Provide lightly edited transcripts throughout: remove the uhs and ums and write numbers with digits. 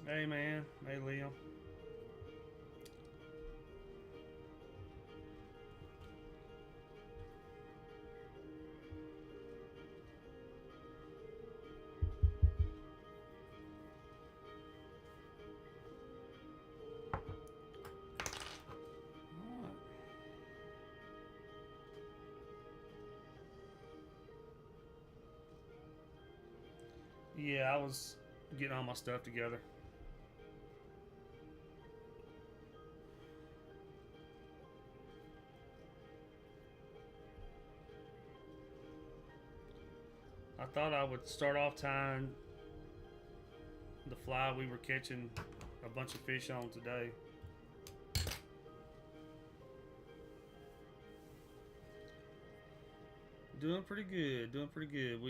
Hey man, hey Leo. Yeah, I was getting all my stuff together. I thought I would start off tying the fly we were catching a bunch of fish on today. Doing pretty good, doing pretty good.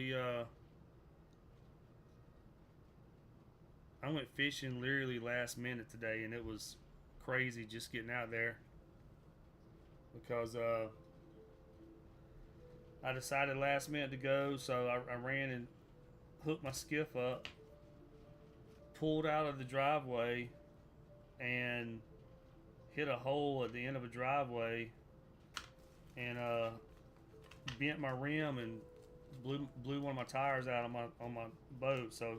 I went fishing literally last minute today, and it was crazy just getting out there because I decided last minute to go, so I ran and hooked my skiff up, pulled out of the driveway, and hit a hole at the end of a driveway, and bent my rim and blew one of my tires out on my boat. So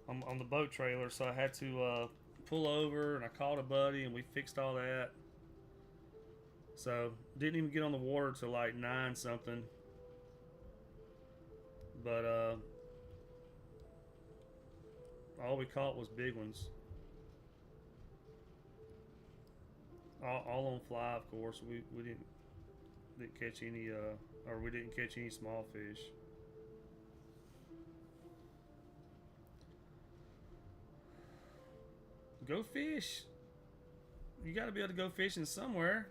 I'm on the boat trailer, so I had to pull over, and I called a buddy, and we fixed all that. So didn't even get on the water till like 9 something, but all we caught was big ones. All on fly, of course. We didn't catch any or we didn't catch any small fish. Go fish. You got to be able to go fishing somewhere.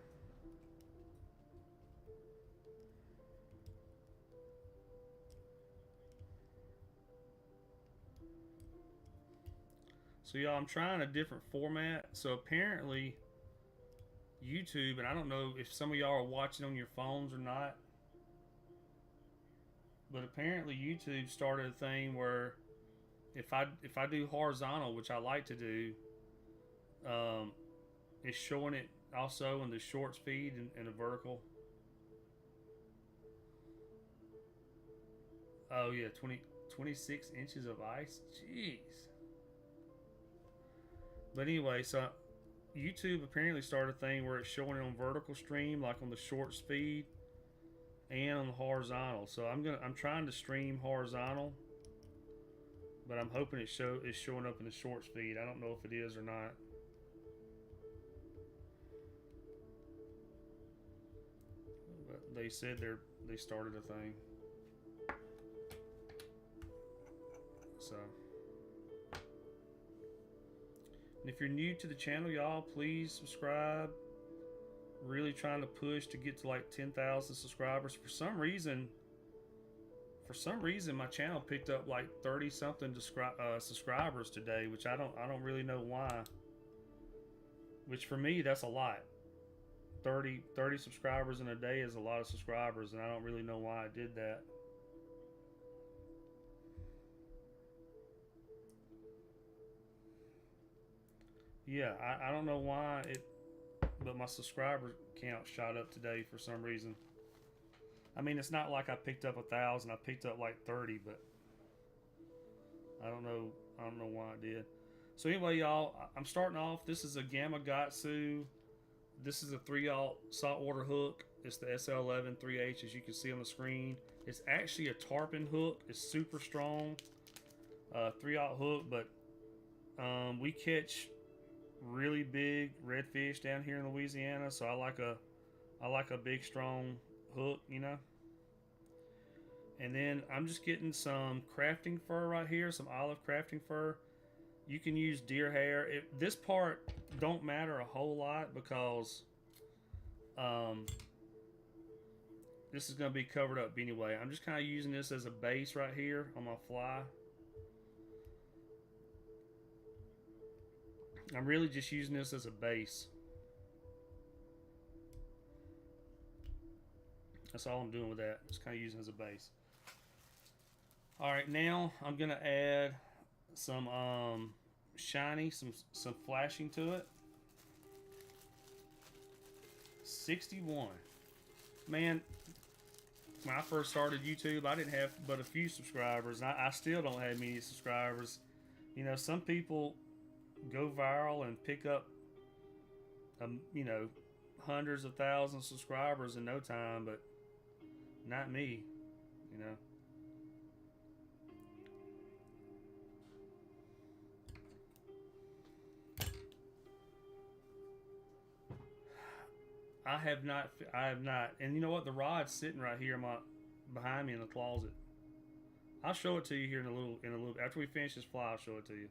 So y'all, I'm trying a different format. So apparently YouTube, and I don't know if some of y'all are watching on your phones or not, but apparently YouTube started a thing where if I do horizontal, which I like to do, um, it's showing it also in the short speed and the vertical. Oh yeah, 26 inches of ice. Jeez. But anyway, so YouTube apparently started a thing where it's showing it on vertical stream, like on the short speed, and on the horizontal. So I'm trying to stream horizontal, but I'm hoping it's showing up in the short speed. I don't know if it is or not. But they said they started a thing. So, and if you're new to the channel, y'all, please subscribe. Really trying to push to get to like 10,000 subscribers. For some reason, my channel picked up like 30 something subscribers today, which I don't really know why. Which for me, that's a lot. 30 subscribers in a day is a lot of subscribers, and I don't really know why I did that. Yeah, I don't know why it, but my subscriber count shot up today for some reason. I mean, it's not like I picked up 1,000. I picked up like 30, but I don't know. I don't know why I did. So anyway, y'all, I'm starting off. This is a Gamakatsu. This is a 3/0 saltwater hook. It's the SL11 3H, as you can see on the screen. It's actually a tarpon hook. It's super strong, 3/0 hook. But we catch really big redfish down here in Louisiana, so I like a big strong hook, you know. And then I'm just getting some crafting fur right here, some olive crafting fur. You can use deer hair. This part don't matter a whole lot because um, this is going to be covered up anyway. I'm just kind of using this as a base right here on my fly. I'm really just using this as a base. That's all I'm doing with that. Just kind of using it as a base. All right, now I'm gonna add some shiny, some flashing to it. 61. Man, when I first started YouTube, I didn't have but a few subscribers. I still don't have many subscribers. You know, some people go viral and pick up, you know, hundreds of thousands of subscribers in no time, but not me, you know. I have not. I have not. And you know what? The rod's sitting right here, behind me in the closet. I'll show it to you here in a little. After we finish this fly, I'll show it to you.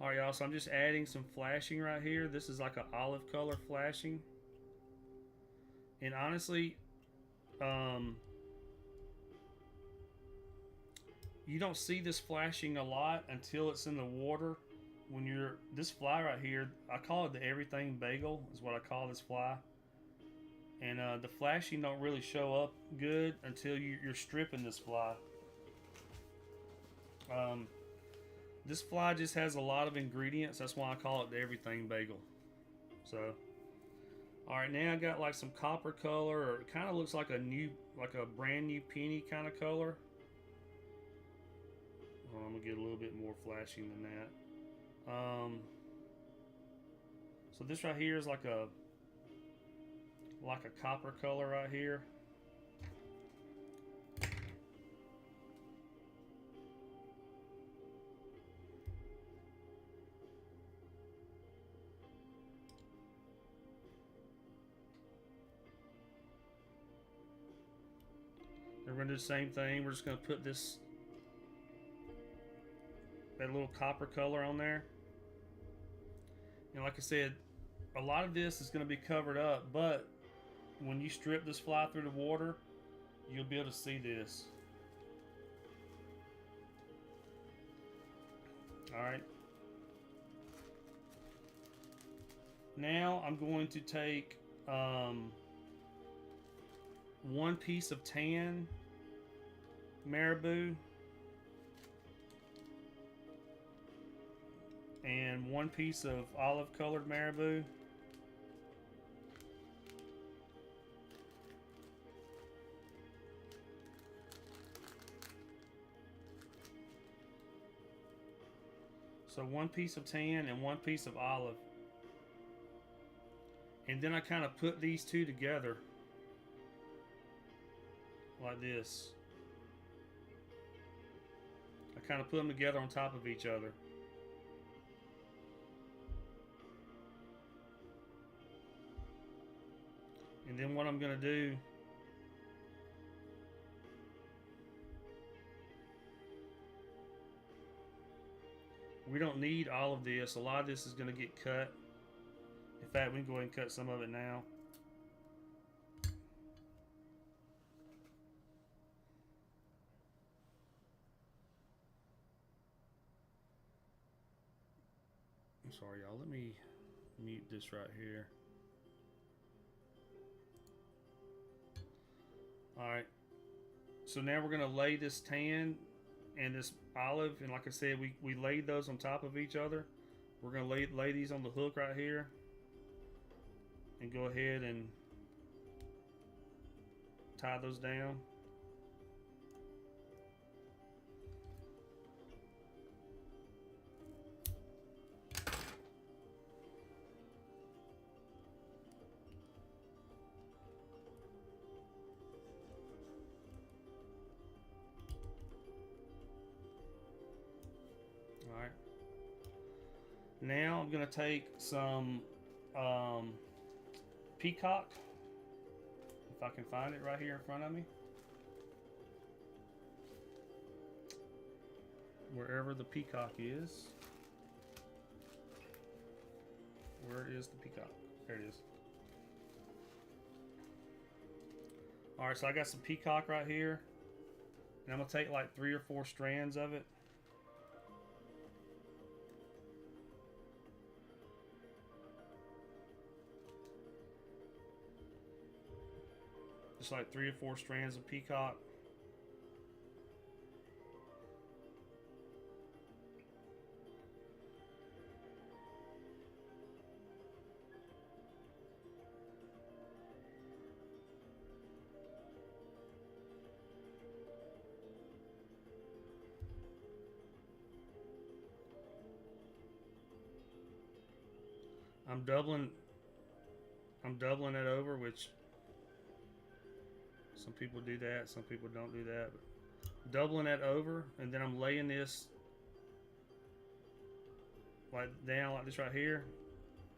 All right, y'all. So I'm just adding some flashing right here. This is like an olive color flashing. And honestly, you don't see this flashing a lot until it's in the water. When you're this fly right here, I call it the everything bagel is what I call this fly, and the flashing don't really show up good until you're stripping this fly. This fly just has a lot of ingredients. That's why I call it the everything bagel. So, all right, now I got like some copper color, or it kind of looks like a brand new penny kind of color. Well, I'm gonna get a little bit more flashing than that. So this right here is like a copper color right here. And we're gonna do the same thing. We're just gonna put that little copper color on there. And like I said, a lot of this is going to be covered up, but when you strip this fly through the water, you'll be able to see this. Alright. Now I'm going to take one piece of tan marabou and one piece of olive colored marabou. So one piece of tan and one piece of olive. And then I kind of put these two together like this. I kind of put them together on top of each other. And then what I'm going to do, we don't need all of this. A lot of this is going to get cut. In fact, we can go ahead and cut some of it now. I'm sorry, y'all. Let me mute this right here. Alright, so now we're going to lay this tan and this olive, and like I said, we laid those on top of each other. We're going to lay these on the hook right here and go ahead and tie those down. Alright. Now I'm going to take some peacock, if I can find it right here in front of me. Wherever the peacock is. Where is the peacock? There it is. Alright, so I got some peacock right here. And I'm going to take like 3 or 4 strands of it. Just like 3 or 4 strands of peacock. I'm doubling it over, which some people do that, some people don't do that. But doubling that over, and then I'm laying this like down like this right here.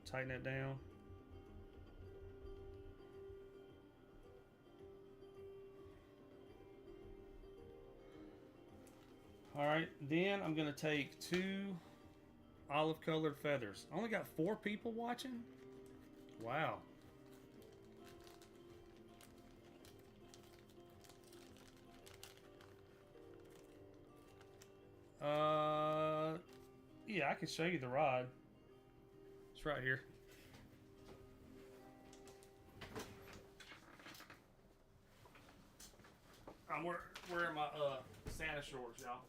Tighten that down. All right, then I'm gonna take 2 olive colored feathers. I only got 4 people watching. Wow. Yeah, I can show you the rod. It's right here. I'm wearing my Santa shorts, y'all.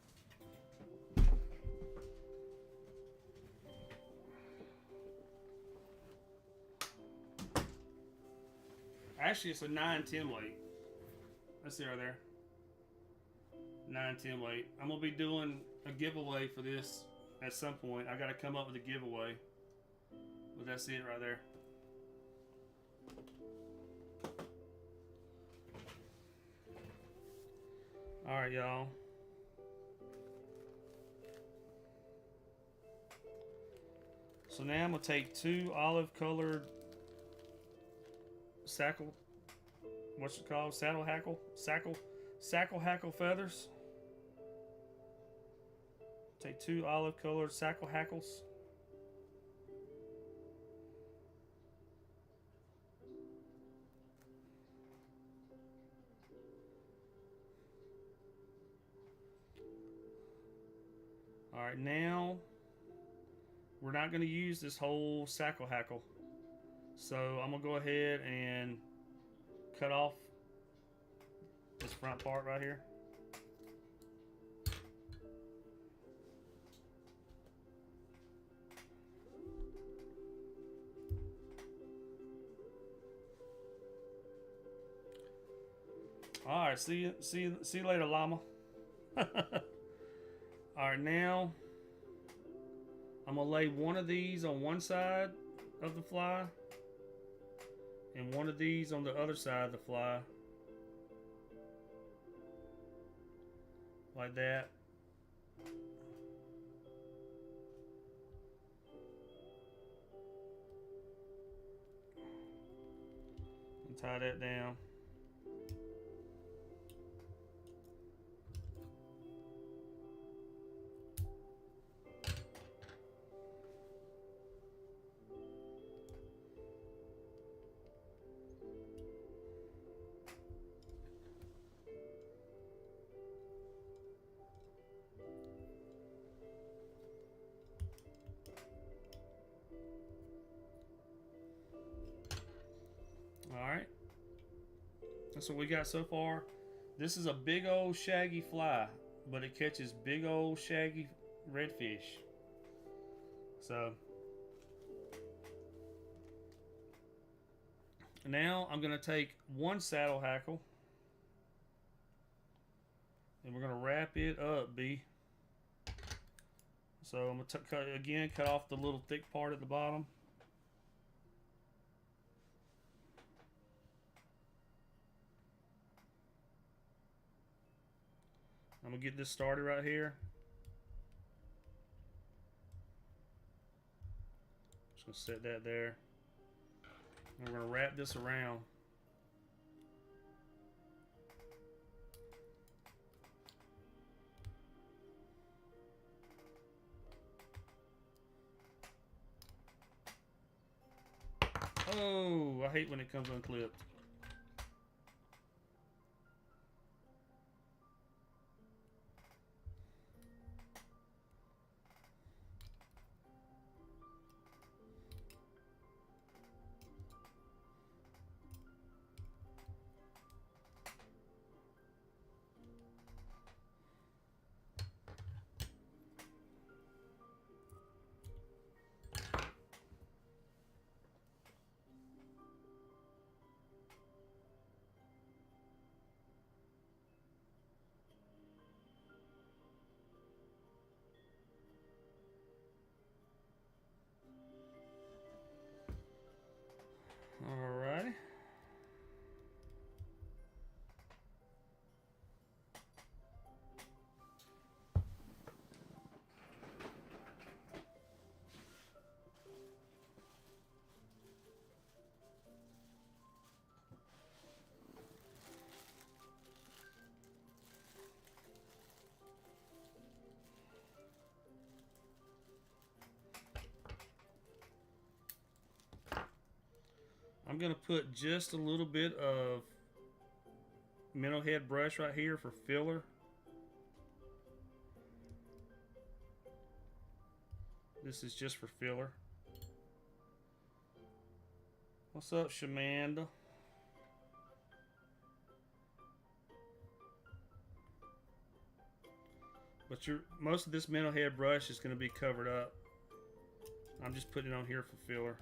Actually, it's a 9-10 weight. Let's see right there. 9-10 weight. I'm gonna be doing a giveaway for this at some point. I gotta come up with a giveaway. But that's it right there. Alright, y'all. So now I'm gonna take 2 olive colored saddle hackle feathers. Take 2 olive colored sackle hackles. All right, now we're not going to use this whole sackle hackle. So I'm going to go ahead and cut off this front part right here. All right, see you later, llama. All right, now I'm gonna lay one of these on one side of the fly and one of these on the other side of the fly, like that. And tie that down. Alright, that's what we got so far. This is a big old shaggy fly, but it catches big old shaggy redfish. So now I'm going to take 1 saddle hackle and we're going to wrap it up, B. So I'm going to cut off the little thick part at the bottom. I'm going to get this started right here. Just going to set that there. And we're going to wrap this around. Oh, I hate when it comes unclipped. I'm gonna put just a little bit of minnow head brush right here for filler. This is just for filler. What's up, Shamanda? But most of this minnow head brush is going to be covered up. I'm just putting it on here for filler.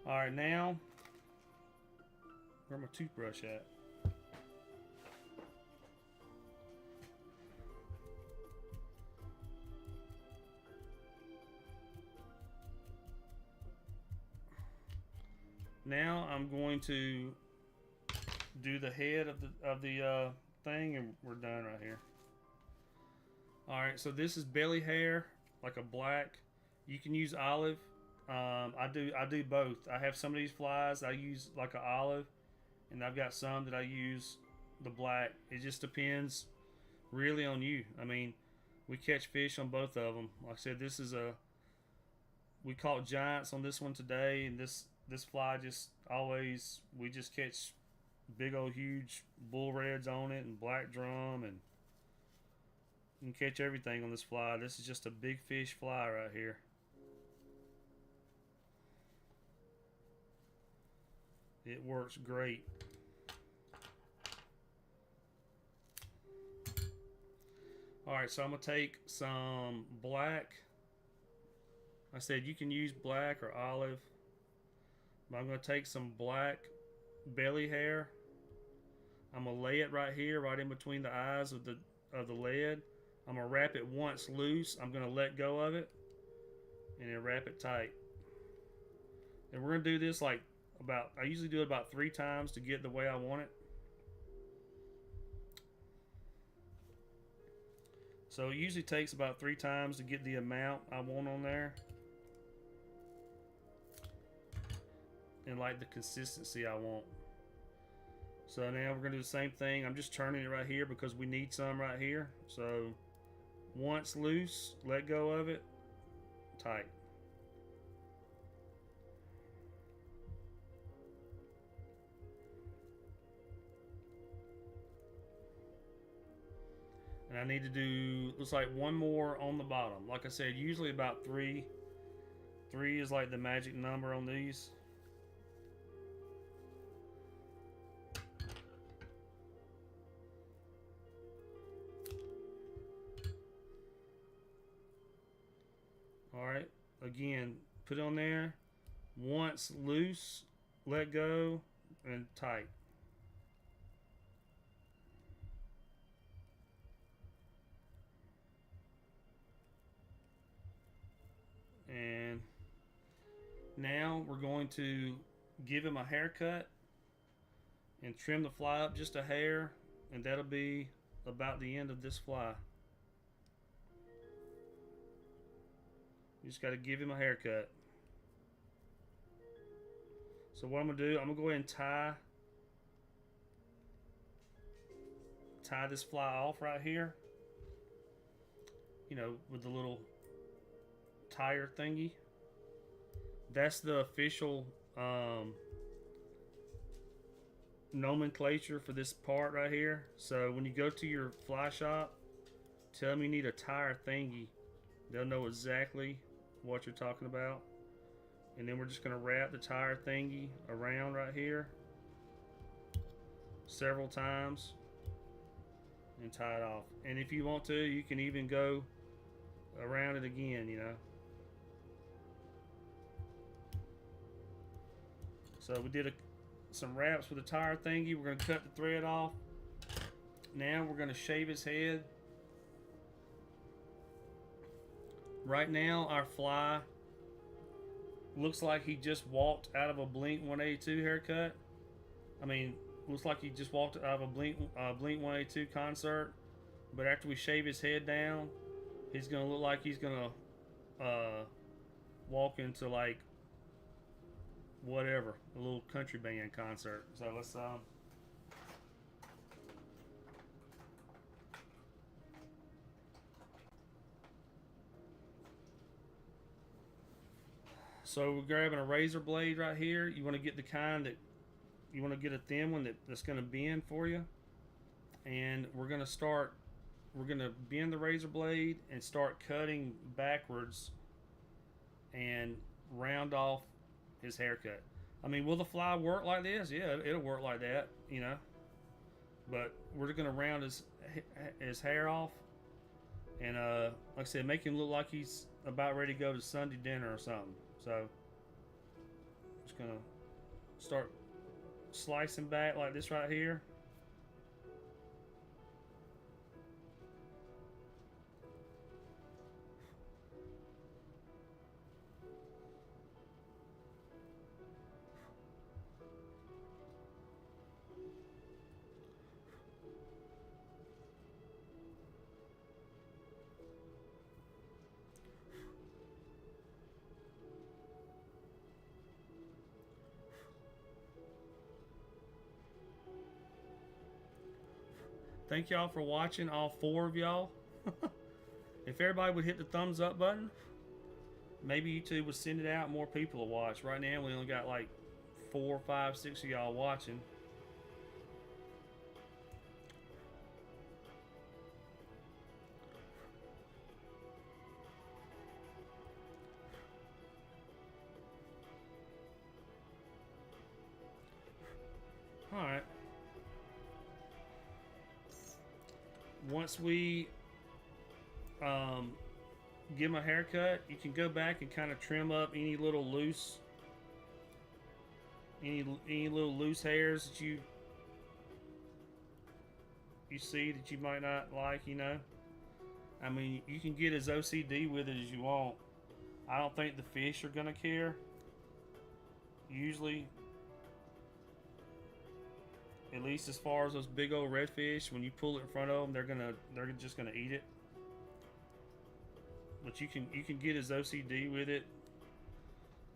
All right, now, where's my toothbrush at? Now I'm going to do the head of the thing, and we're done right here. All right, so this is belly hair, like a black. You can use olive. I do both. I have some of these flies I use like an olive, and I've got some that I use the black. It just depends really on you. I mean, we catch fish on both of them. Like I said, this is we caught giants on this one today, and this fly just always, we just catch big old huge bull reds on it and black drum, and you can catch everything on this fly. This is just a big fish fly right here. It works great. Alright, so I'm going to take some black. I said you can use black or olive. But I'm going to take some black belly hair. I'm going to lay it right here, right in between the eyes of the lead. I'm going to wrap it once loose. I'm going to let go of it and then wrap it tight. And we're going to do this like I usually do it about 3 times to get the way I want it. So it usually takes about 3 times to get the amount I want on there. And like the consistency I want. So now we're going to do the same thing. I'm just turning it right here because we need some right here. So once loose, let go of it, tight. And I need to do, looks like 1 more on the bottom. Like I said, usually about 3. 3 is like the magic number on these. Alright, again, put it on there. Once loose, let go, and tight. And now we're going to give him a haircut and trim the fly up just a hair, and that'll be about the end of this fly. You just got to give him a haircut. So what I'm going to do, I'm going to go ahead and tie this fly off right here. You know, with the little tire thingy. That's the official nomenclature for this part right here. So when you go to your fly shop, tell them you need a tire thingy. They'll know exactly what you're talking about. And then we're just going to wrap the tire thingy around right here several times and tie it off. And if you want to, you can even go around it again, you know. So we did some wraps with the tire thingy. We're going to cut the thread off. Now we're going to shave his head. Right now our fly looks like he just walked out of a Blink 182 haircut. I mean, looks like he just walked out of a Blink 182 concert. But after we shave his head down, he's going to look like he's going to walk into like whatever, a little country band concert. So let's so we're grabbing a razor blade right here. You want to get the kind that you want to get a thin one that's going to bend for you. And we're going to start, we're going to bend the razor blade and start cutting backwards and round off his haircut. I mean, will the fly work like this? Yeah, it'll work like that, you know. But we're going to round his hair off, and like I said, make him look like he's about ready to go to Sunday dinner or something. So, just gonna start slicing back like this right here. Thank y'all for watching, all 4 of y'all. If everybody would hit the thumbs up button, maybe YouTube would send it out, more people will watch. Right now we only got like 4, 5, 6 of y'all watching. Alright. Once we give him a haircut, you can go back and kind of trim up any little loose hairs that you see that you might not like, you know. I mean, you can get as OCD with it as you want. I don't think the fish are gonna care. Usually, at least as far as those big old redfish, when you pull it in front of them, they're just gonna eat it. But you can get as OCD with it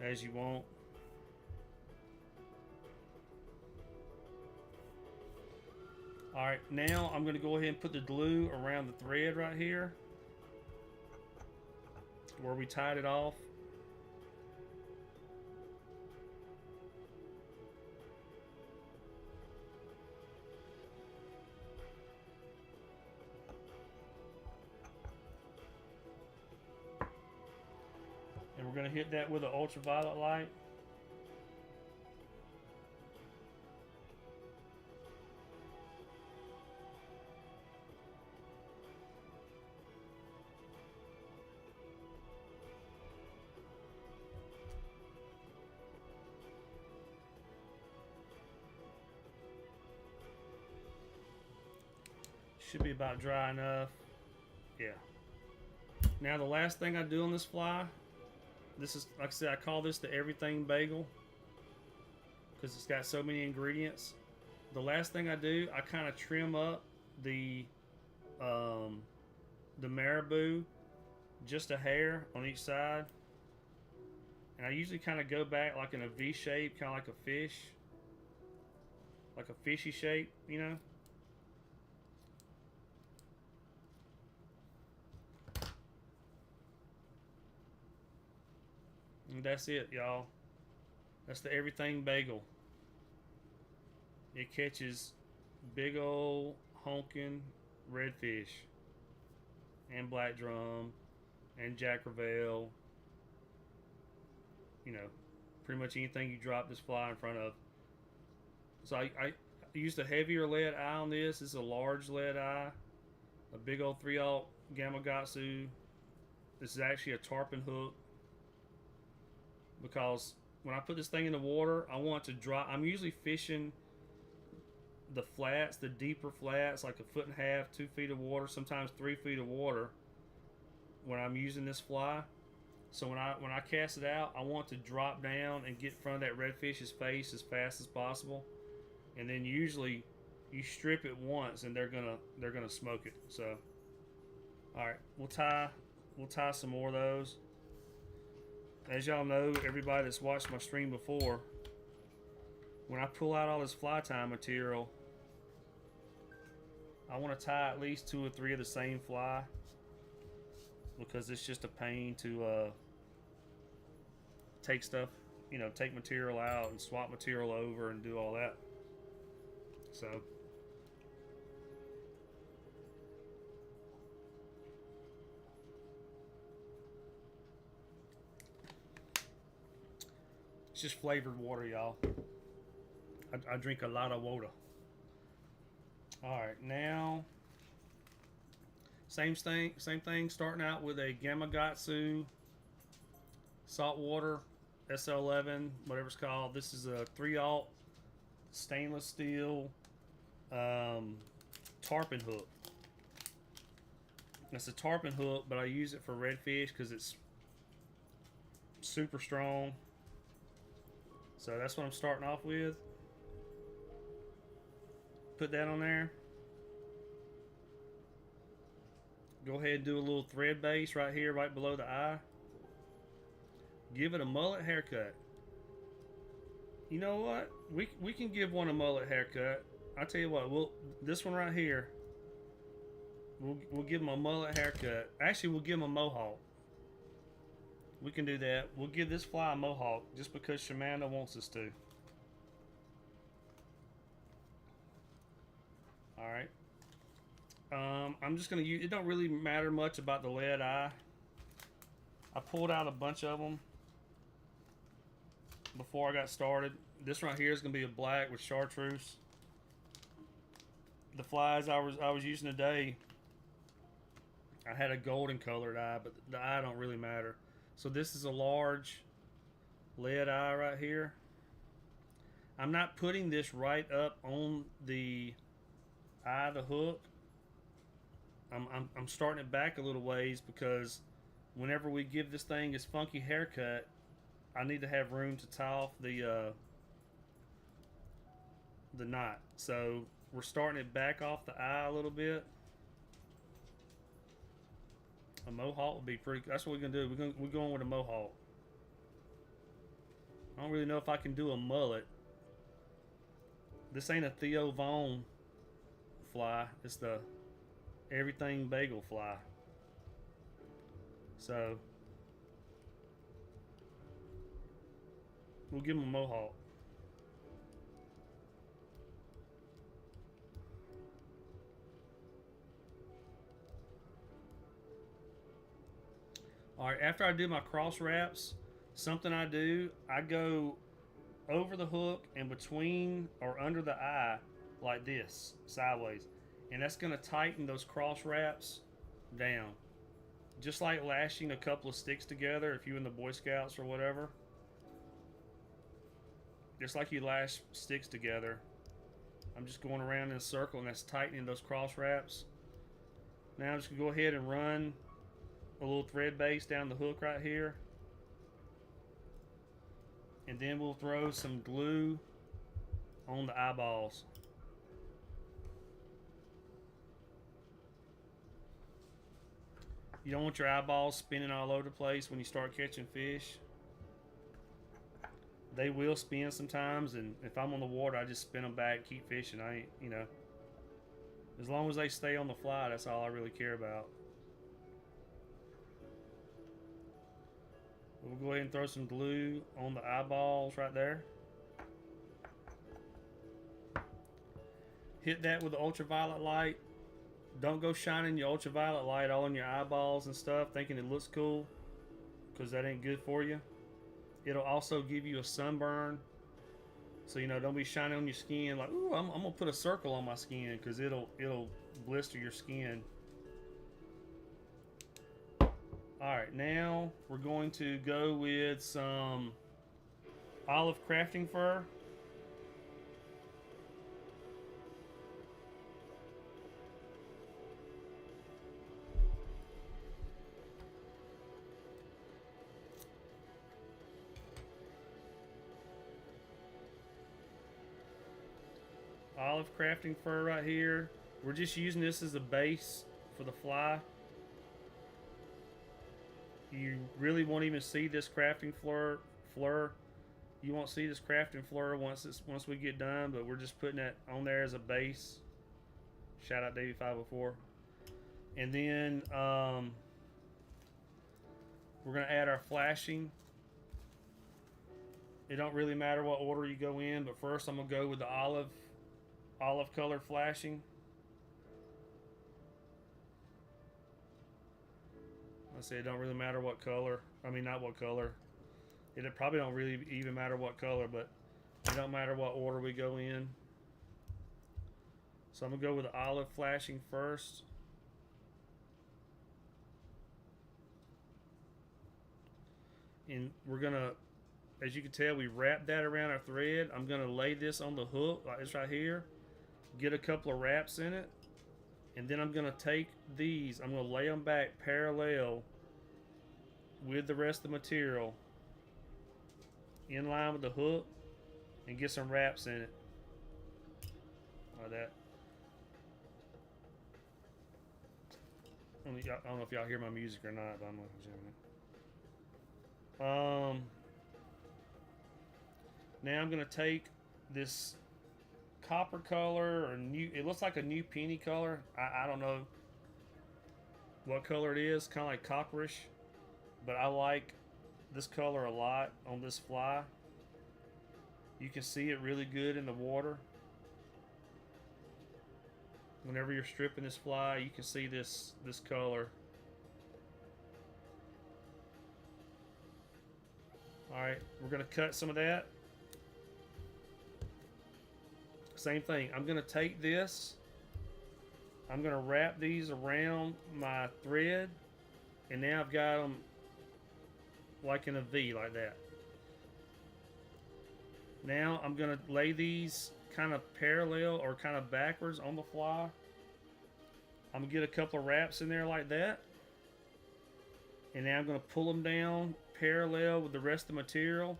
as you want. Alright, now I'm going to go ahead and put the glue around the thread right here where we tied it off. And we're going to hit that with an ultraviolet light. Should be about dry enough. Yeah. Now the last thing I do on this fly, this is, like I said, I call this the everything bagel because it's got so many ingredients. The last thing I do, I kind of trim up the marabou just a hair on each side, and I usually kind of go back like in a V shape, kind of like a fish, like a fishy shape, you know. And that's it, y'all. That's the everything bagel. It catches big old honking redfish and black drum and jack crevalle. You know, pretty much anything you drop this fly in front of. So I used a heavier lead eye on this. This is a large lead eye, a big old 3/0 Gamakatsu. This is actually a tarpon hook, because when I put this thing in the water, I want it to drop. I'm usually fishing the flats, the deeper flats, like 1.5 feet, 2 feet of water, sometimes 3 feet of water when I'm using this fly. So when I cast it out, I want to drop down and get in front of that redfish's face as fast as possible. And then usually you strip it once and they're gonna smoke it. So all right, we'll tie some more of those. as y'all know, everybody that's watched my stream before, when I pull out all this fly tying material, I want to tie at least 2 or 3 of the same fly, because it's just a pain to take stuff, you know, take material out and swap material over and do all that. So it's just flavored water, y'all. I drink a lot of water. Alright, now same thing, starting out with a Gamakatsu saltwater SL11, whatever it's called. This is a 3/0 stainless steel tarpon hook. It's a tarpon hook, but I use it for redfish because it's super strong. So that's what I'm starting off with. Put that on there. Go ahead and do a little thread base right here, right below the eye. Give it a mullet haircut. You know what? We can give one a mullet haircut. I'll tell you what. This one right here. We'll give him a mullet haircut. Actually, we'll give him a mohawk. We can do that. We'll give this fly a mohawk just because Shamanda wants us to. All right. I'm just gonna use. It don't really matter much about the lead eye. I pulled out a bunch of them before I got started. This right here is gonna be a black with chartreuse. The flies I was using today, I had a golden colored eye, but the eye don't really matter. So this is a large lead eye right here. I'm not putting this right up on the eye of the hook. I'm starting it back a little ways because whenever we give this thing its funky haircut, I need to have room to tie off the knot. So we're starting it back off the eye a little bit. A mohawk would be pretty. That's what we're gonna do. We're going with a mohawk. I don't really know if I can do a mullet. This ain't a Theo Vaughn fly. It's the Everything Bagel fly. So we'll give him a mohawk. Alright, after I do my cross wraps, something I do, I go over the hook and between or under the eye like this, sideways. And that's going to tighten those cross wraps down. Just like lashing a couple of sticks together if you're in the Boy Scouts or whatever. Just like you lash sticks together. I'm just going around in a circle and that's tightening those cross wraps. Now I'm just going to go ahead and run a little thread base down the hook right here. And then we'll throw some glue on the eyeballs. You don't want your eyeballs spinning all over the place when you start catching fish. They will spin sometimes, and if I'm on the water, I just spin them back, keep fishing. I ain't, you know. As long as they stay on the fly, that's all I really care about. We'll go ahead and throw some glue on the eyeballs right there. Hit that with the ultraviolet light. Don't go shining your ultraviolet light all on your eyeballs and stuff thinking it looks cool, because that ain't good for you. It'll also give you a sunburn. So, you know, don't be shining on your skin like, ooh, I'm gonna put a circle on my skin, because it'll blister your skin. Alright, now we're going to go with some olive crafting fur. Olive crafting fur right here. We're just using this as a base for the fly. You really won't even see this crafting fleur. You won't see this crafting fleur once we get done, but we're just putting that on there as a base. Shout out Davey 504. And then we're gonna add our flashing. It don't really matter what order you go in, but first I'm gonna go with the olive color flashing. I say it don't really matter what color. I mean, not what color. It probably don't really even matter what color, but it don't matter what order we go in. So I'm gonna go with the olive flashing first. And we're gonna, as you can tell, we wrap that around our thread. I'm gonna lay this on the hook like this right here, get a couple of wraps in it, and then I'm gonna take these, I'm gonna lay them back parallel with the rest of the material in line with the hook and get some wraps in it like that. I don't know if y'all hear my music or not, but I'm gonna now I'm gonna take this copper color or it looks like a new penny color. I don't know what color it is, kind of like copperish, but I like this color a lot on this fly. You can see it really good in the water. Whenever you're stripping this fly, you can see this color. Alright, we're gonna cut some of that. Same thing, I'm gonna take this, I'm gonna wrap these around my thread, and now I've got them like in a V like that. Now I'm gonna lay these kind of parallel or kind of backwards on the fly. I'm gonna get a couple of wraps in there like that, and now I'm gonna pull them down parallel with the rest of the material,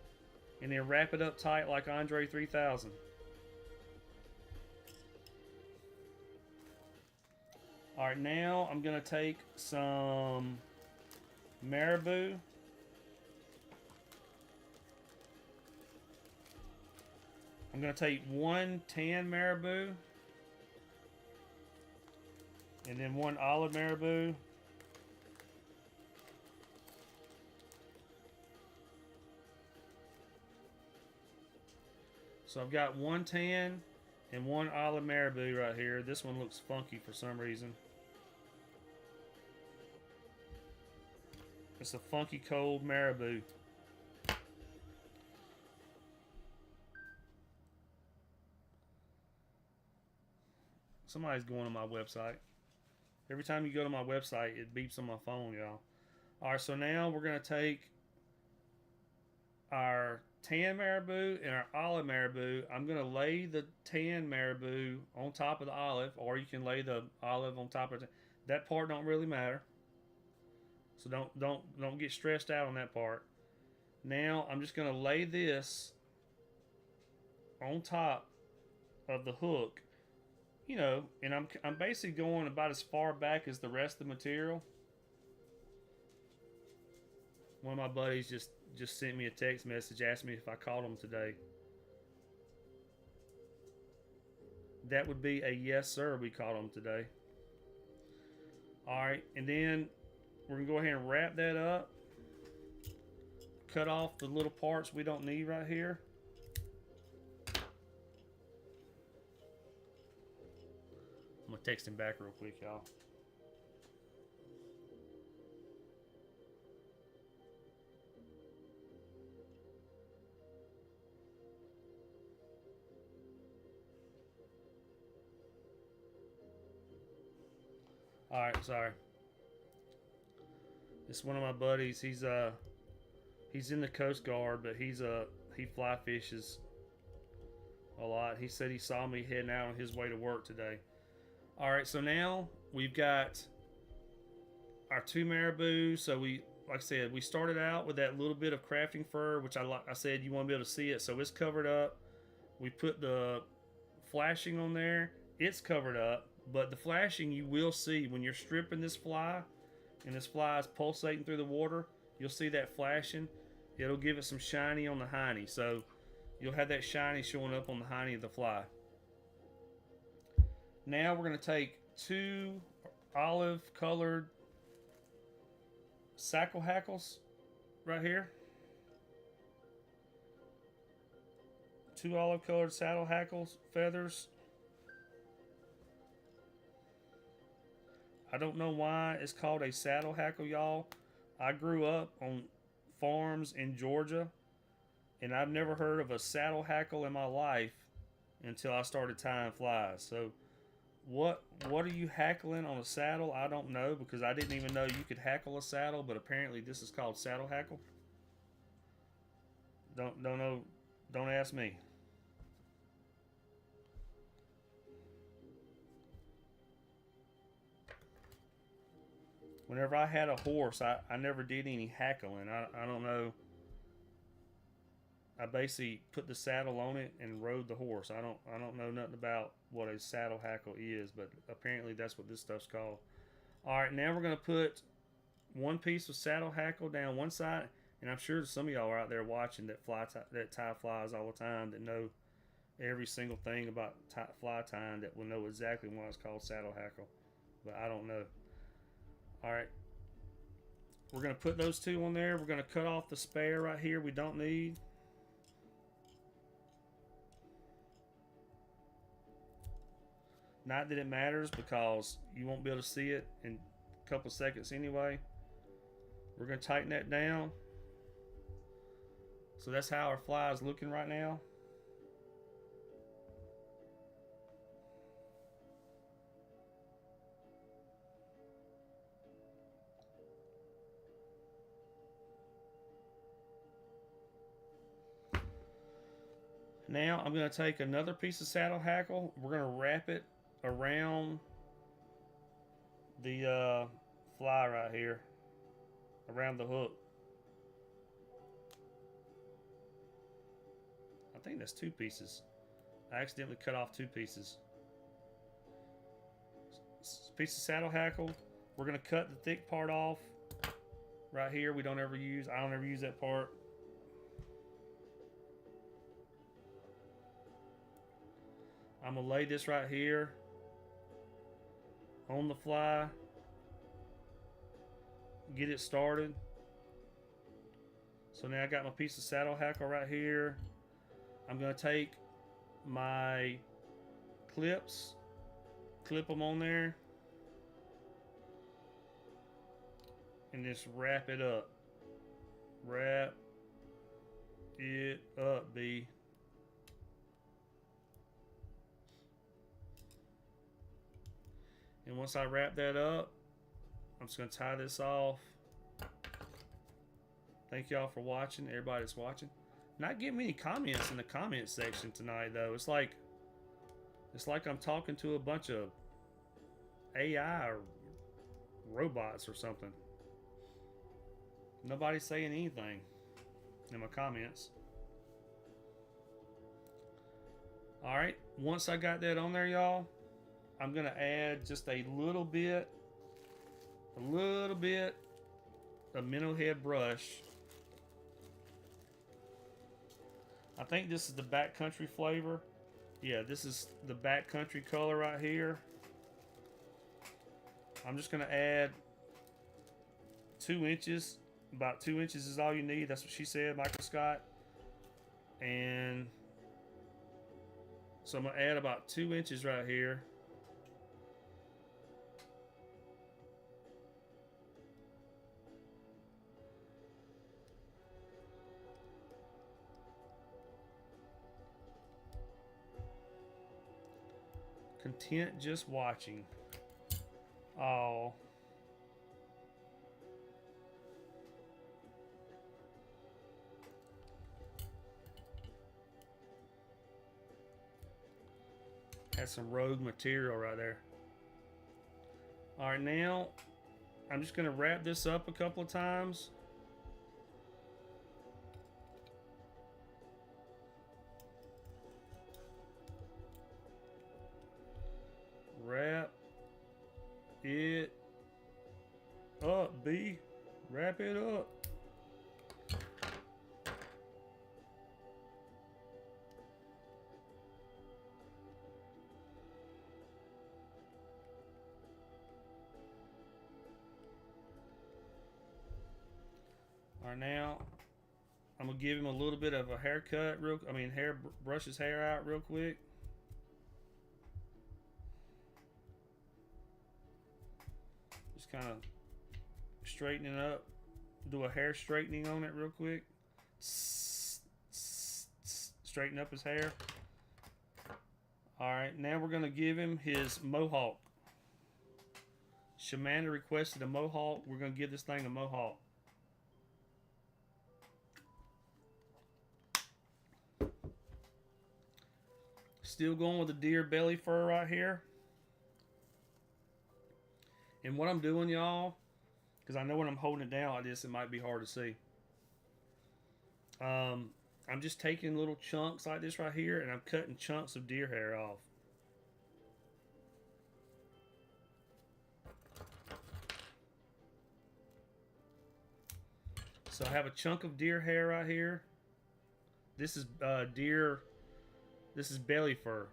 and then wrap it up tight like Andre 3000. Alright, now I'm gonna take some marabou. I'm going to take one tan marabou and then one olive marabou. So I've got one tan and one olive marabou right here. This one looks funky for some reason. It's a funky cold marabou. Somebody's going on my website. Every time you go to my website, it beeps on my phone, y'all. Alright, so now we're going to take our tan marabou and our olive marabou. I'm going to lay the tan marabou on top of the olive, or you can lay the olive on top of it. That part don't really matter. So don't get stressed out on that part. Now I'm just going to lay this on top of the hook. You know, and I'm basically going about as far back as the rest of the material. One of my buddies just sent me a text message, asked me if I caught him today. That would be a yes, sir. We caught him today. All right, and then we're gonna go ahead and wrap that up. Cut off the little parts we don't need right here. I'm gonna text him back real quick, y'all. All right, sorry. It's one of my buddies. He's in the Coast Guard, but he fly fishes a lot. He said he saw me heading out on his way to work today. All right, so now we've got our two marabou. So like I said, we started out with that little bit of crafting fur, which I said you want to be able to see it. So it's covered up. We put the flashing on there. It's covered up, but the flashing you will see when you're stripping this fly, and this fly is pulsating through the water. you'll see that flashing. It'll give it some shiny on the hiney. So you'll have that shiny showing up on the hiney of the fly. Now we're going to take 2 olive colored sackle hackles right here. 2 olive colored saddle hackles, feathers. I don't know why it's called a saddle hackle, y'all. I grew up on farms in Georgia, and I've never heard of a saddle hackle in my life until I started tying flies. So what are you hackling on a saddle? I don't know, because I didn't even know you could hackle a saddle, but apparently this is called saddle hackle. Don't know. Don't ask me. Whenever I had a horse, I never did any hackling. I don't know. I basically put the saddle on it and rode the horse. I don't know nothing about what a saddle hackle is, but apparently that's what this stuff's called. All right, now we're gonna put 1 piece of saddle hackle down one side, and I'm sure some of y'all are out there watching that tie flies all the time, that know every single thing about fly tying, that will know exactly why it's called saddle hackle, but I don't know. All right, we're gonna put those 2 on there. We're gonna cut off the spare right here we don't need. Not that it matters, because you won't be able to see it in a couple seconds anyway. We're gonna tighten that down. So that's how our fly is looking right now. Now I'm going to take another piece of saddle hackle. We're going to wrap it around the fly right here, around the hook. I think that's 2 pieces. I accidentally cut off 2 pieces. Piece of saddle hackle. We're going to cut the thick part off right here. We don't ever use. I don't ever use that part. I'm gonna lay this right here on the fly, get it started. So now I got my piece of saddle hackle right here. I'm gonna take my clips, clip them on there, and just wrap it up. Wrap it up, B. And once I wrap that up, I'm just going to tie this off. Thank y'all for watching, everybody that's watching. Not getting many comments in the comment section tonight, though. It's like I'm talking to a bunch of AI or robots or something. Nobody's saying anything in my comments. All right, once I got that on there, y'all, I'm gonna add just a little bit of minnow head brush. I think this is the backcountry flavor. Yeah, this is the backcountry color right here. I'm just gonna add 2 inches. About 2 inches is all you need. That's what she said, Michael Scott. And so I'm gonna add about 2 inches right here. Content just watching. Oh. Had some rogue material right there. All right, now I'm just going to wrap this up a couple of times. Wrap it up, B. Wrap it up. All right, now I'm gonna give him a little bit of a haircut, brush his hair out real quick. Just kind of straighten it up. Do a hair straightening on it real quick. Straighten up his hair. All right, now we're gonna give him his mohawk. Shamanda requested a mohawk. We're gonna give this thing a mohawk. Still going with the deer belly fur right here. And what I'm doing, y'all, because I know when I'm holding it down like this, it might be hard to see. I'm just taking little chunks like this right here, and I'm cutting chunks of deer hair off. So I have a chunk of deer hair right here. This is this is belly fur.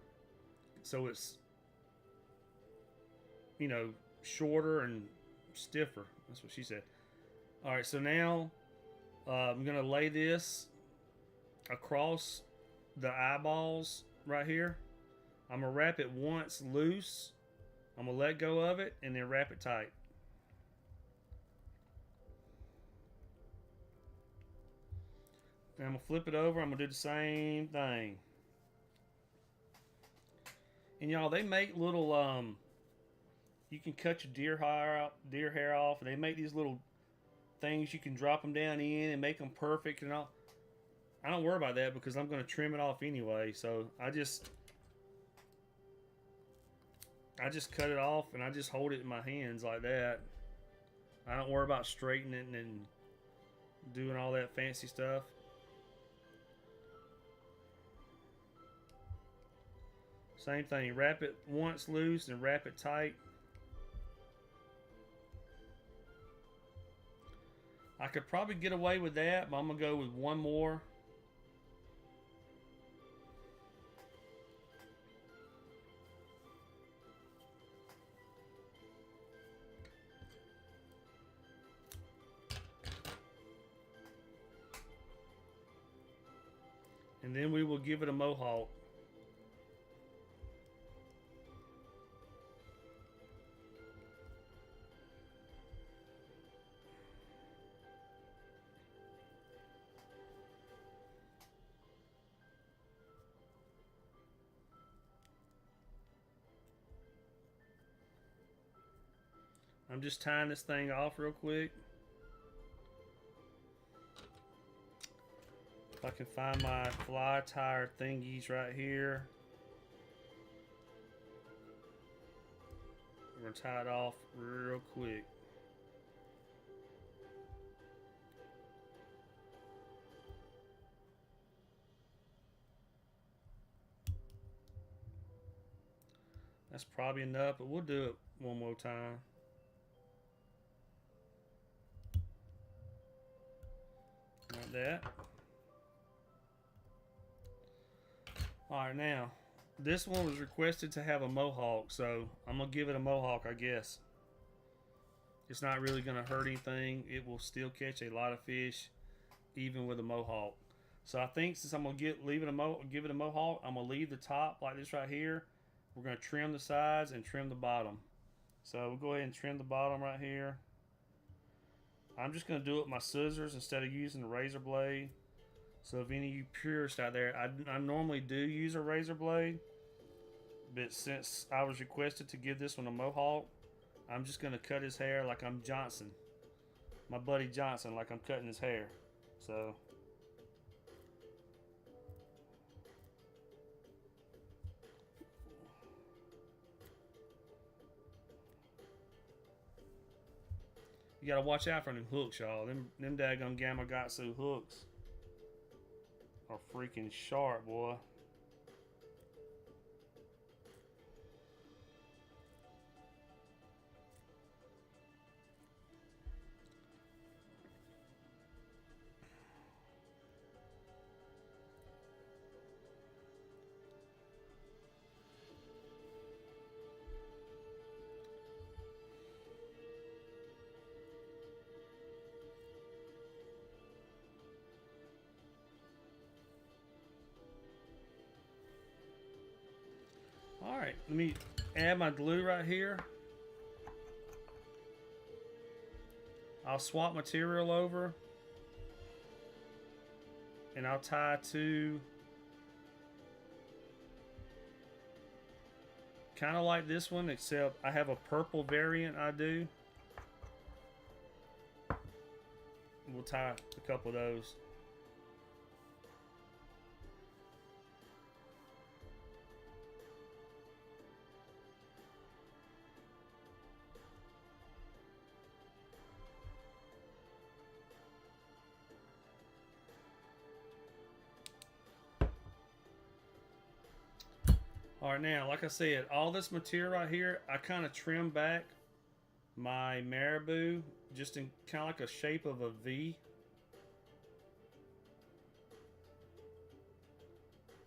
So it's, you know, shorter and stiffer. That's what she said. All right, so now I'm gonna lay this across the eyeballs right here. I'm gonna wrap it once loose. I'm gonna let go of it and then wrap it tight. Then I'm gonna flip it over. I'm gonna do the same thing. And y'all, they make little you can cut your deer hair off, and they make these little things you can drop them down in and make them perfect and all. I don't worry about that because I'm going to trim it off anyway. So I just cut it off and I just hold it in my hands like that. I don't worry about straightening it and doing all that fancy stuff. Same thing, wrap it once loose and wrap it tight. I could probably get away with that, but I'm gonna go with one more. And then we will give it a mohawk. I'm just tying this thing off real quick. If I can find my fly tire thingies right here. We're gonna tie it off real quick. That's probably enough, but we'll do it one more time. Like that. Alright, now this one was requested to have a mohawk, so I'm gonna give it a mohawk, I guess. It's not really gonna hurt anything. It will still catch a lot of fish even with a mohawk. So I think since I'm gonna give it a mohawk, I'm gonna leave the top like this right here. We're gonna trim the sides and trim the bottom. So we'll go ahead and trim the bottom right here. I'm just going to do it with my scissors instead of using a razor blade. So if any of you purists out there, I normally do use a razor blade. But since I was requested to give this one a mohawk, I'm just going to cut his hair like I'm Johnson. My buddy Johnson, like I'm cutting his hair. So you gotta watch out for them hooks, y'all. Them daggum Gamakatsu hooks are freaking sharp, boy. let me add my glue right here. I'll swap material over and I'll tie to kind of like this one, except I have a purple variant I do. We'll tie a couple of those. All right, now, like I said, all this material right here, I kind of trim back my marabou just in kind of like a shape of a V.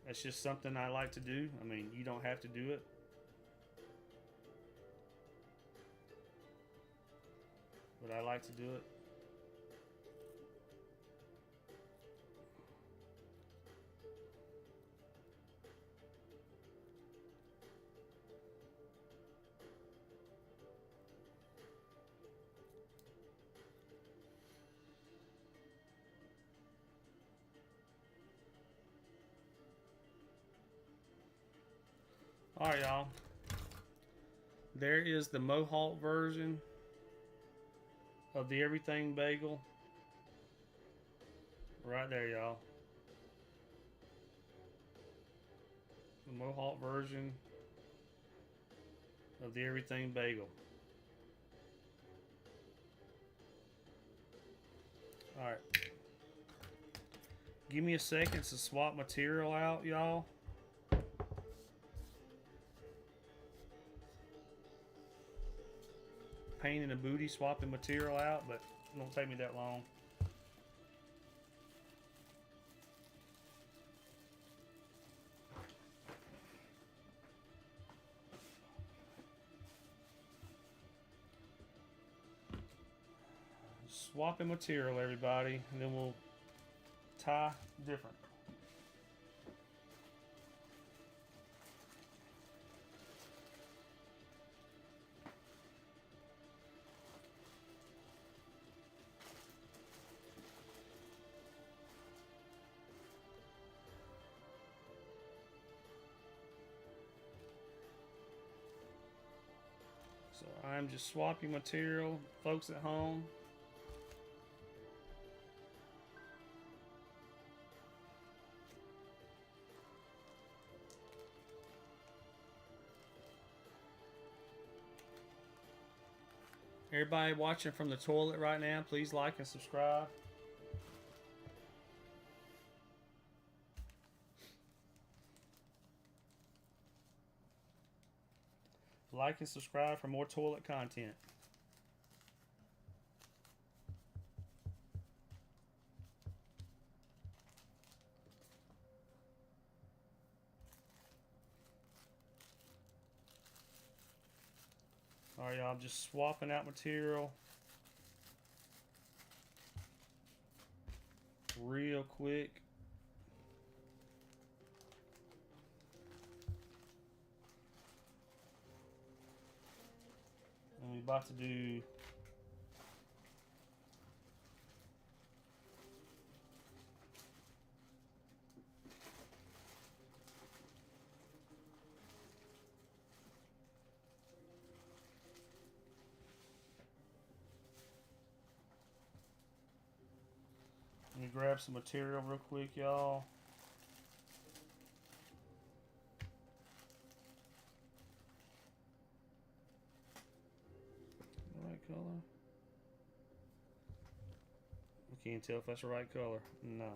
That's just something I like to do. I mean, you don't have to do it. But I like to do it. Alright, y'all. There is the Mohawk version of the Everything Bagel. Right there, y'all. The Mohawk version of the Everything Bagel. Alright. Give me a second to swap material out, y'all. Painting a booty, swapping material out, but it won't take me that long. Swapping material, everybody, and then we'll tie different. So I'm just swapping material, folks at home. Everybody watching from the toilet right now, please like and subscribe. Like and subscribe for more toilet content. Alright, y'all, I'm just swapping out material real quick. And we're about to do let me grab some material real quick, y'all. The right color? I can't tell if that's the right color. No.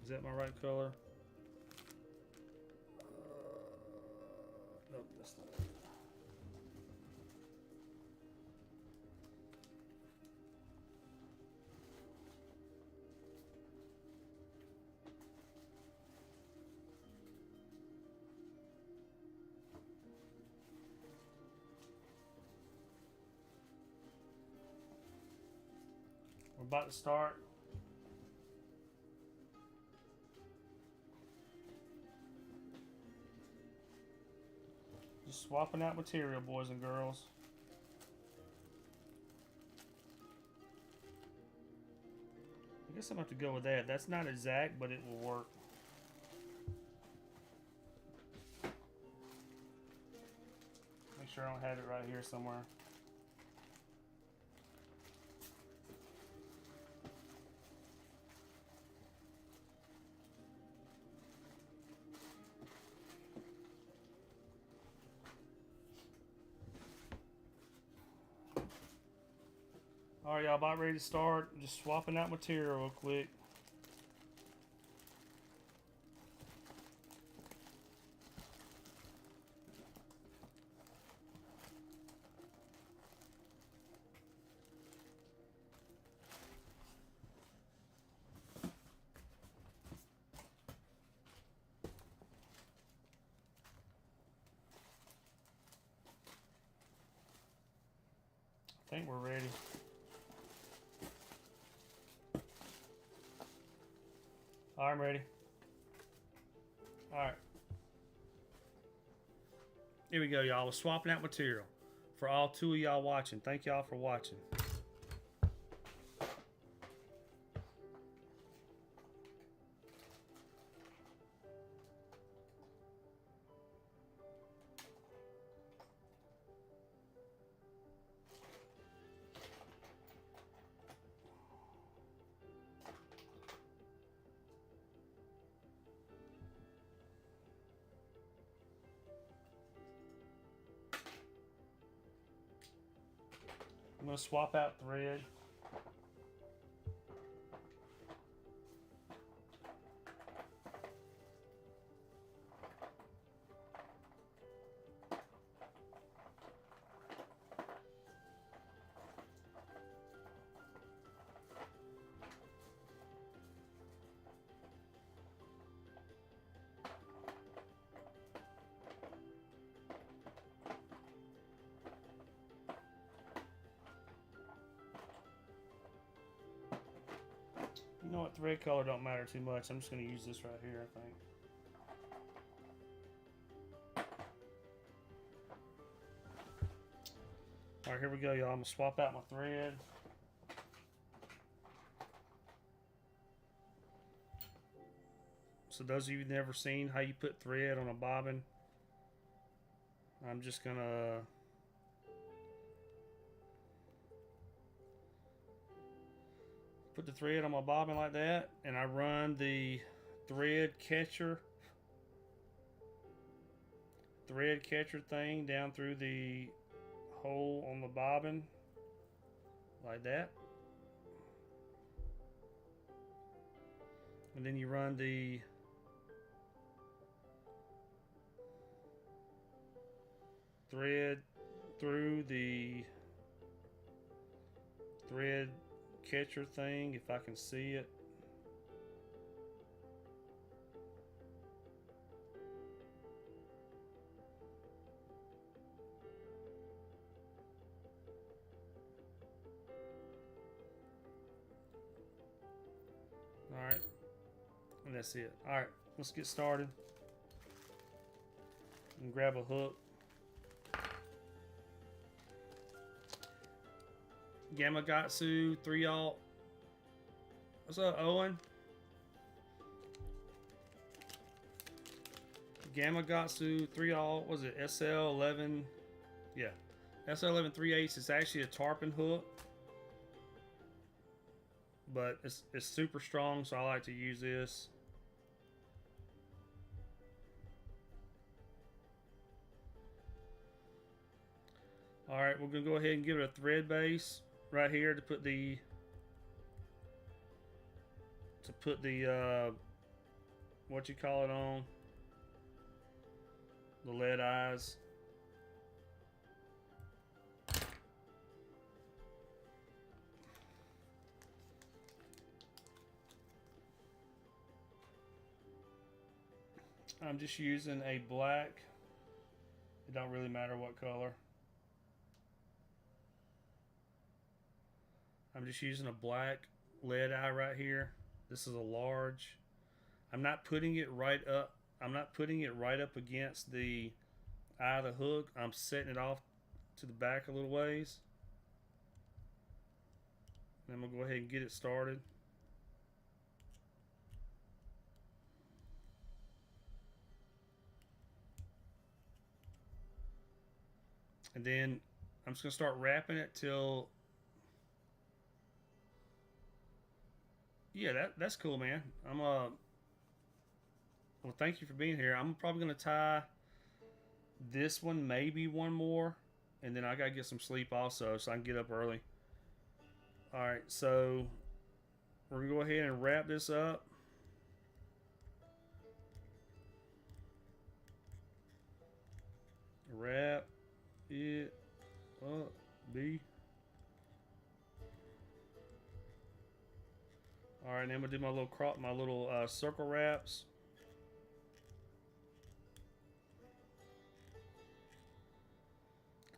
Is that my right color? Nope, that's not it. We're about to start Just swapping out material, boys and girls. I guess I'm going to have to go with that. That's not exact, but it will work. Make sure I don't have it right here somewhere. Alright, y'all, about ready to start. Just swapping out material real quick. I think we're ready. I'm ready. Alright. Here we go, y'all. We're swapping out material. For all 2 of y'all watching. Thank y'all for watching. I'm going to swap out thread. You know what, thread color don't matter too much. I'm just going to use this right here, I think. Alright, here we go, y'all. I'm going to swap out my thread. So those of you who've never seen how you put thread on a bobbin, I'm just going to put the thread on my bobbin like that, and I run the thread catcher thing down through the hole on the bobbin like that, and then you run the thread through the thread catcher thing, if I can see it. Alright, and that's it. Alright, let's get started. And grab a hook. Gamakatsu 3/0. What's up, Owen? Gamakatsu 3/0. Was it SL11? Yeah, SL11 3/8 is actually a tarpon hook, but it's super strong, so I like to use this. All right, we're gonna go ahead and give it a thread base right here to put the what you call it on, the lead eyes. I'm just using a black. It don't really matter what color. I'm just using a black lead eye right here. This is a large. I'm not putting it right up. I'm not putting it right up against the eye of the hook, I'm setting it off to the back a little ways. And I'm going to go ahead and get it started. And then I'm just going to start wrapping it till... Yeah, that's cool, man. Well, thank you for being here. I'm probably going to tie this one, maybe one more. And then I got to get some sleep also so I can get up early. Alright, so we're going to go ahead and wrap this up. Wrap it up, B. All right, now I'm gonna do my little circle wraps.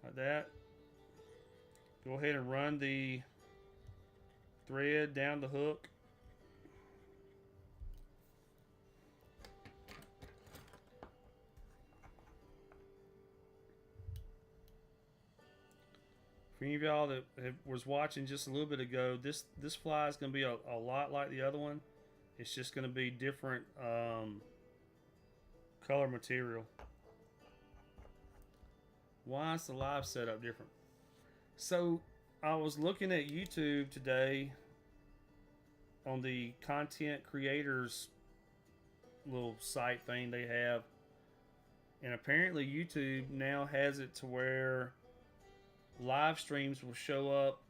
Like that. Go ahead and run the thread down the hook. For any of y'all that was watching just a little bit ago, this fly is going to be a lot like the other one. It's just going to be different color material. Why is the live setup different? So I was looking at YouTube today on the content creators little site thing they have, and apparently YouTube now has it to where live streams will show up.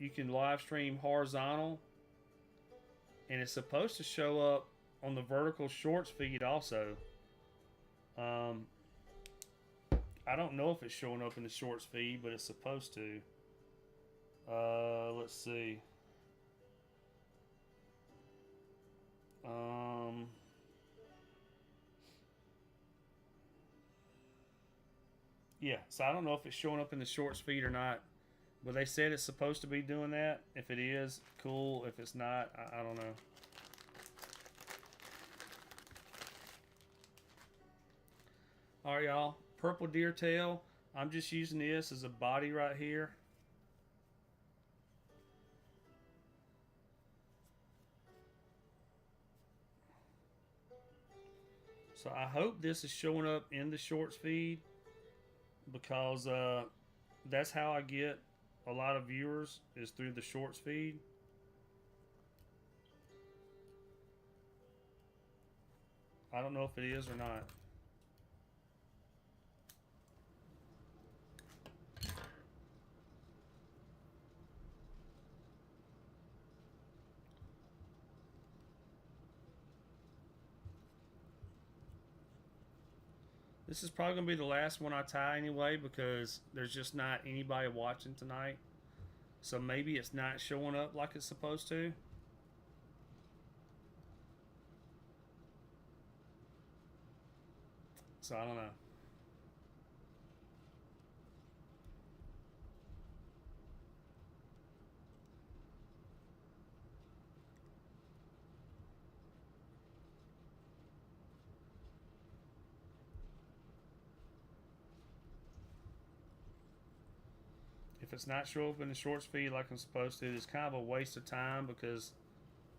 You can live stream horizontal, and it's supposed to show up on the vertical shorts feed also. I don't know if it's showing up in the shorts feed, but it's supposed to. Let's see. Yeah, so I don't know if it's showing up in the shorts feed or not, but they said it's supposed to be doing that. If it is, cool. If it's not, I don't know. All right, y'all. Purple deer tail. I'm just using this as a body right here. So I hope this is showing up in the shorts feed, because that's how I get a lot of viewers, is through the shorts feed. I don't know if it is or not. This is probably going to be the last one I tie anyway, because there's just not anybody watching tonight. So maybe it's not showing up like it's supposed to. So I don't know. If it's not showing up in the shorts feed like I'm supposed to, it's kind of a waste of time, because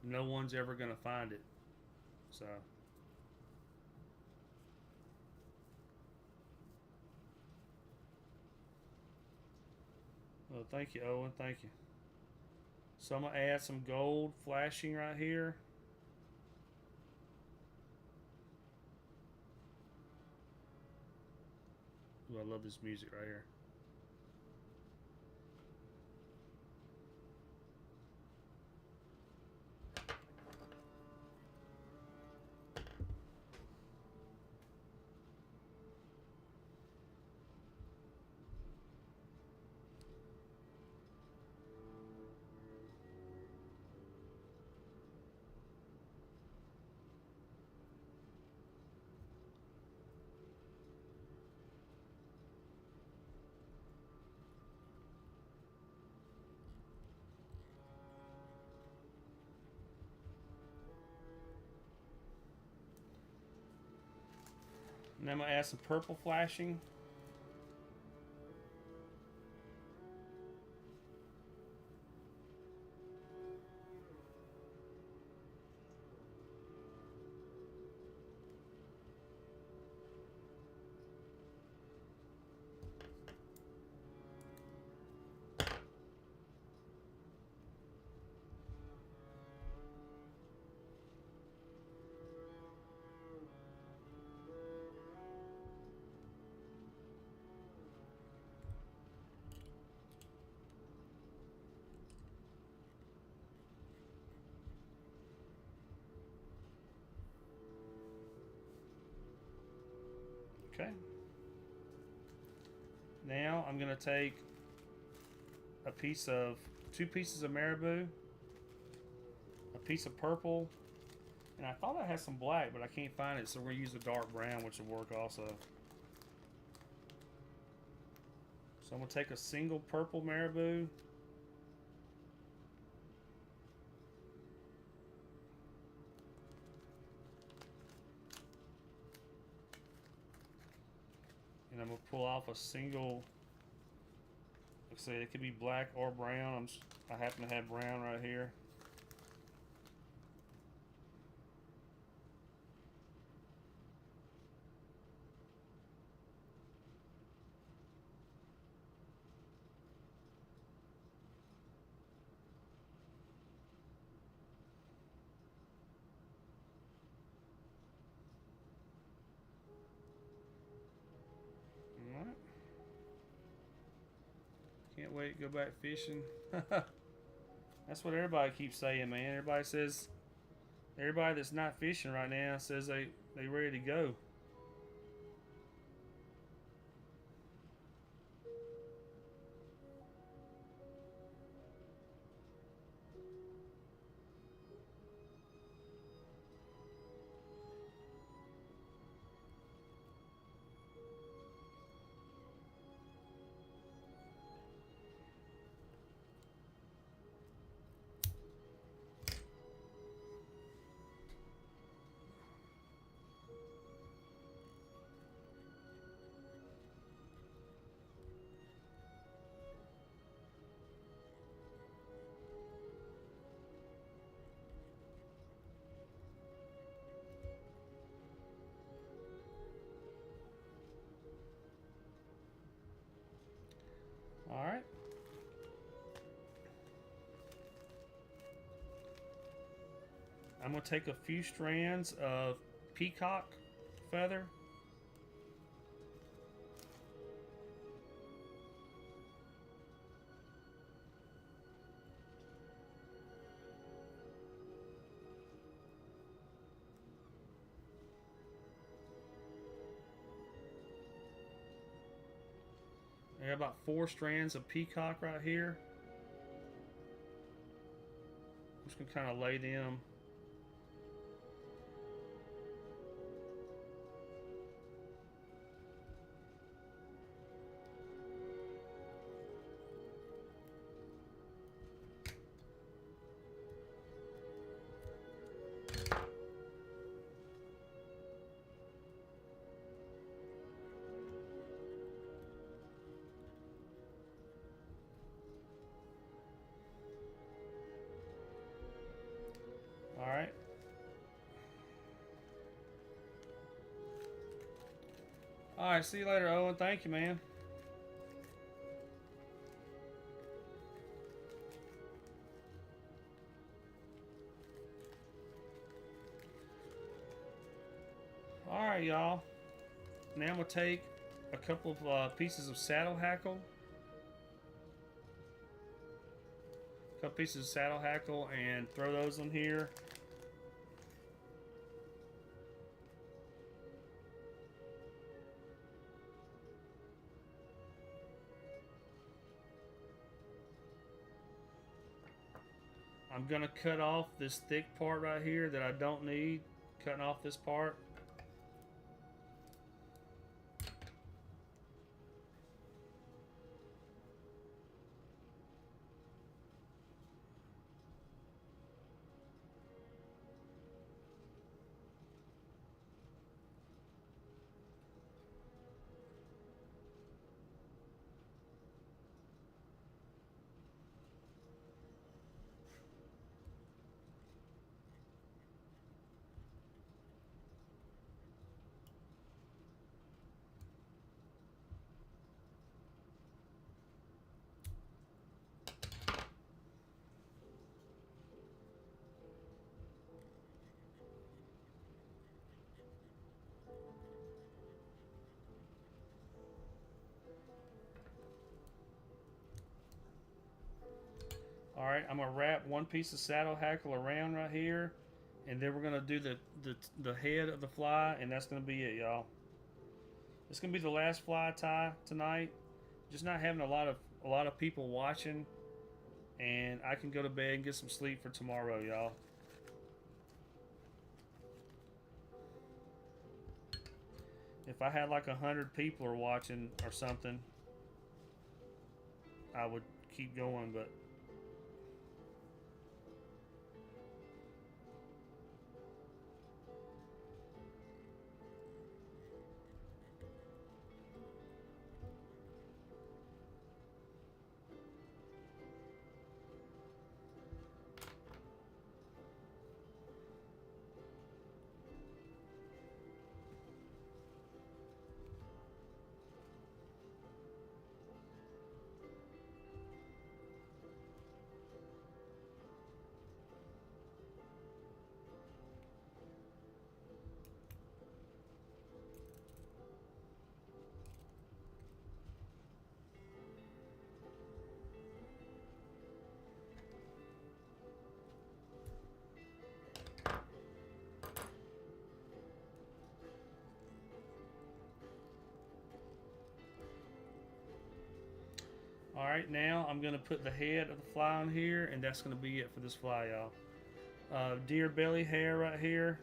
no one's ever going to find it. So well, thank you, Owen. Thank you. So I'm going to add some gold flashing right here. Ooh, I love this music right here. And then I'm going to add some purple flashing. Okay. Now I'm going to take two pieces of marabou, a piece of purple, and I thought I had some black, but I can't find it, so we're going to use a dark brown, which will work also. So I'm going to take a single purple marabou. And I'm going to pull off a single, like I said, it could be black or brown. I happen to have brown right here. Alright. Can't wait to go back fishing. That's what everybody keeps saying, man. Everybody that's not fishing right now says they ready to go. Alright. I'm going to take a few strands of peacock feather. I got about 4 strands of peacock right here. I'm just going to kind of lay them. Alright. Alright, see you later, Owen. Thank you, man. Alright, y'all. Now I'm going to take a couple of pieces of saddle hackle. A couple pieces of saddle hackle and throw those in here. I'm going to cut off this thick part right here that I don't need. Cutting off this part. Alright, I'm going to wrap one piece of saddle hackle around right here. And then we're going to do the head of the fly. And that's going to be it, y'all. It's gonna be the last fly tie tonight. Just not having a lot of people watching, and I can go to bed and get some sleep for tomorrow, y'all. If I had like 100 people are watching or something, I would keep going, but all right, now I'm gonna put the head of the fly on here, and that's gonna be it for this fly, y'all. Deer belly hair right here.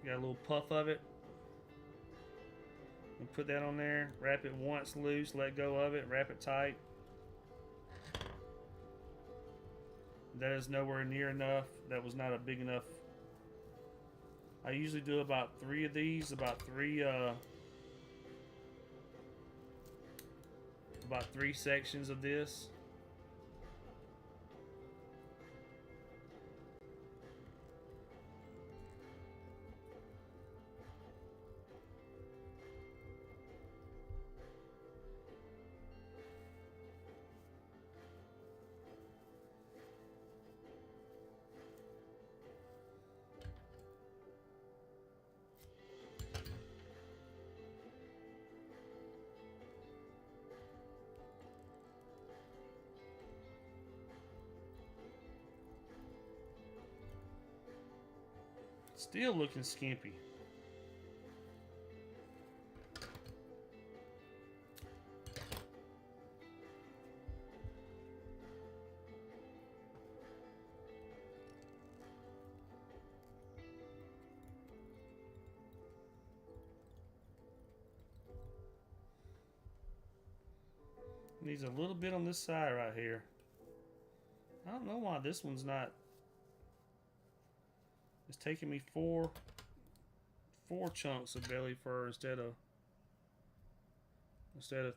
Got a little puff of it. And put that on there. Wrap it once loose, let go of it, wrap it tight. That is nowhere near enough. That was not a big enough. I usually do about 3 of these, about three sections of this. Still looking skimpy. Needs a little bit on this side right here. I don't know why this one's not. It's taking me four chunks of belly fur instead of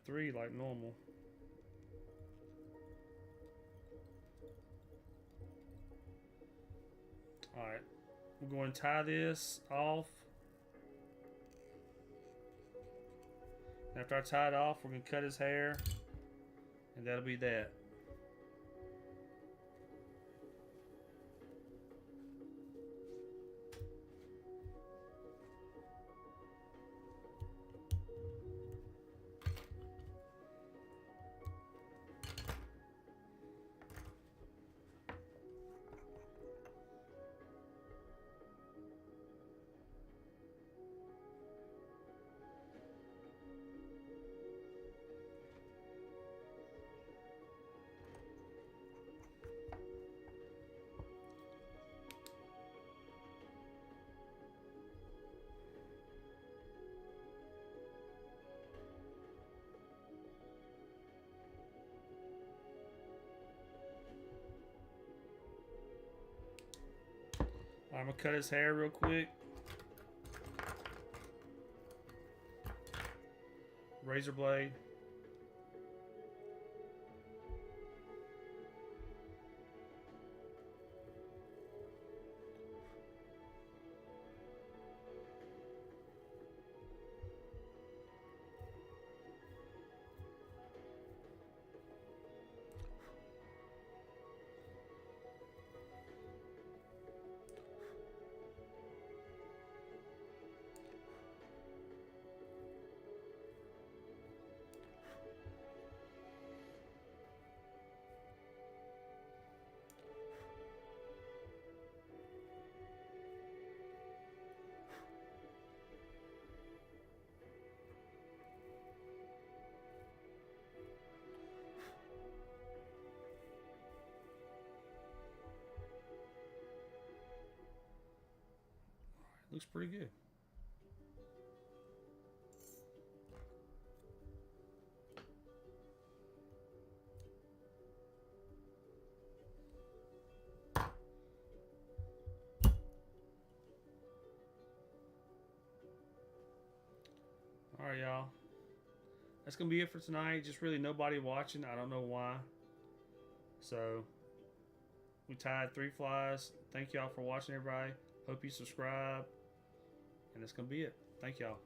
3 like normal. Alright, we're going to tie this off. After I tie it off, we're going to cut his hair, and that'll be that. I'm gonna cut his hair real quick. Razor blade. Looks pretty good. All right, y'all. That's gonna be it for tonight. Just really nobody watching. I don't know why. So we tied 3 flies. Thank y'all for watching, everybody. Hope you subscribe. And that's gonna be it. Thank y'all.